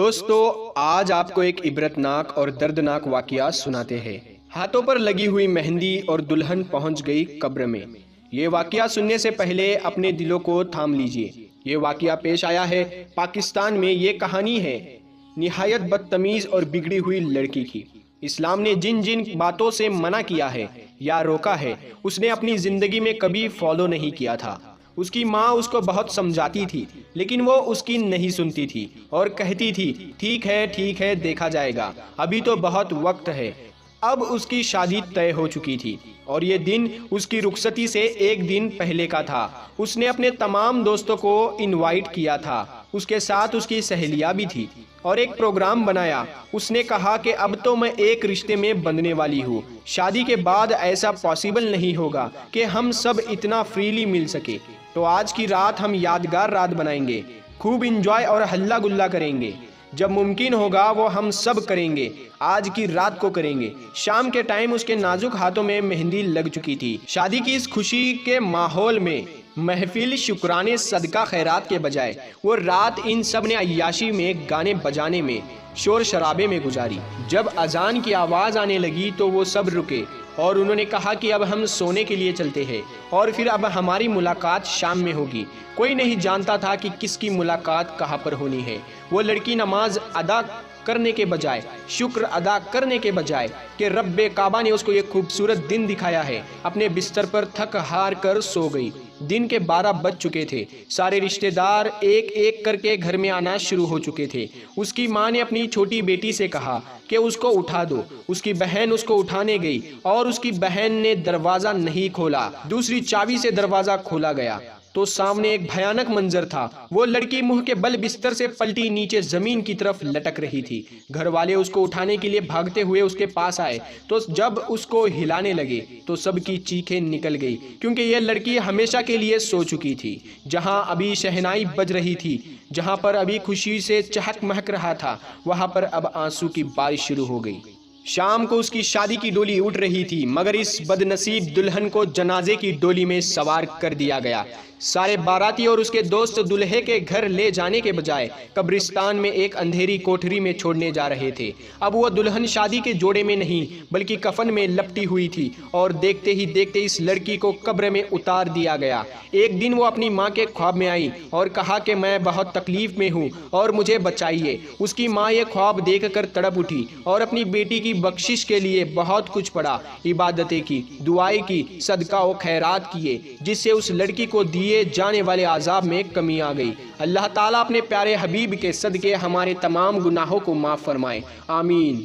دوستو آج آپ کو ایک عبرتناک اور دردناک واقعہ سناتے ہیں۔ ہاتھوں پر لگی ہوئی مہندی اور دلہن پہنچ گئی قبر میں۔ یہ واقعہ سننے سے پہلے اپنے دلوں کو تھام لیجئے۔ یہ واقعہ پیش آیا ہے پاکستان میں۔ یہ کہانی ہے نہایت بدتمیز اور بگڑی ہوئی لڑکی کی۔ اسلام نے جن جن باتوں سے منع کیا ہے یا روکا ہے اس نے اپنی زندگی میں کبھی فالو نہیں کیا تھا۔ اس کی ماں اس کو بہت سمجھاتی تھی لیکن وہ اس کی نہیں سنتی تھی اور کہتی تھی ٹھیک ہے دیکھا جائے گا، ابھی تو بہت وقت ہے۔ اب اس کی شادی طے ہو چکی تھی اور یہ دن اس کی رخصتی سے ایک دن پہلے کا تھا۔ اس نے اپنے تمام دوستوں کو انوائٹ کیا تھا، اس کے ساتھ اس کی سہیلیاں بھی تھی اور ایک پروگرام بنایا۔ اس نے کہا کہ اب تو میں ایک رشتے میں بندھنے والی ہوں، شادی کے بعد ایسا پاسبل نہیں ہوگا کہ ہم سب اتنا فریلی مل سکے، تو آج کی رات ہم یادگار رات بنائیں گے، خوب انجوائے اور ہلہ گلا کریں گے، جب ممکن ہوگا وہ ہم سب کریں گے، آج کی رات کو کریں گے۔ شام کے ٹائم اس کے نازک ہاتھوں میں مہندی لگ چکی تھی۔ شادی کی اس خوشی کے ماحول میں محفل شکرانے صدقہ خیرات کے بجائے وہ رات ان سب نے عیاشی میں، گانے بجانے میں، شور شرابے میں گزاری۔ جب اذان کی آواز آنے لگی تو وہ سب رکے اور انہوں نے کہا کہ اب ہم سونے کے لیے چلتے ہیں اور پھر اب ہماری ملاقات شام میں ہوگی۔ کوئی نہیں جانتا تھا کہ کس کی ملاقات کہاں پر ہونی ہے۔ وہ لڑکی نماز ادا کرنے کے بجائے، شکر ادا کرنے کے بجائے کہ رب کعبہ نے اس کو ایک خوبصورت دن دکھایا ہے، اپنے بستر پر تھک ہار کر سو گئی۔ دن کے 12 بج چکے تھے۔ سارے رشتہ دار ایک ایک کر کے گھر میں آنا شروع ہو چکے تھے۔ اس کی ماں نے اپنی چھوٹی بیٹی سے کہا کہ اس کو اٹھا دو۔ اس کی بہن اس کو اٹھانے گئی اور اس کی بہن نے دروازہ نہیں کھولا، دوسری چابی سے دروازہ کھولا گیا تو سامنے ایک بھیانک منظر تھا۔ وہ لڑکی منہ کے بل بستر سے پلٹی نیچے زمین کی طرف لٹک رہی تھی۔ گھر والے اس کو اٹھانے کے لیے بھاگتے ہوئے اس کے پاس آئے تو جب اس کو ہلانے لگے تو سب کی چیخیں نکل گئی، کیونکہ یہ لڑکی ہمیشہ کے لیے سو چکی تھی۔ جہاں ابھی شہنائی بج رہی تھی، جہاں پر ابھی خوشی سے چہک مہک رہا تھا، وہاں پر اب آنسو کی بارش شروع ہو گئی۔ شام کو اس کی شادی کی ڈولی اٹھ رہی تھی مگر اس بد نصیب دلہن کو جنازے کی ڈولی میں سوار کر دیا گیا۔ سارے باراتی اور اس کے دوست دلہے کے گھر لے جانے کے بجائے قبرستان میں ایک اندھیری کوٹھری میں چھوڑنے جا رہے تھے۔ اب وہ دلہن شادی کے جوڑے میں نہیں بلکہ کفن میں لپٹی ہوئی تھی اور دیکھتے ہی دیکھتے اس لڑکی کو قبر میں اتار دیا گیا۔ ایک دن وہ اپنی ماں کے خواب میں آئی اور کہا کہ میں بہت تکلیف میں ہوں اور مجھے بچائیے۔ اس کی ماں یہ خواب دیکھ کر تڑپ اٹھی اور اپنی بیٹی کی بخشش کے لیے بہت کچھ پڑھا، عبادتیں کی، دعائیں کی، صدقہ و خیرات کیے، جس سے اس لڑکی کو دیے جانے والے عذاب میں کمی آ گئی۔ اللہ تعالیٰ اپنے پیارے حبیب کے صدقے ہمارے تمام گناہوں کو معاف فرمائے، آمین۔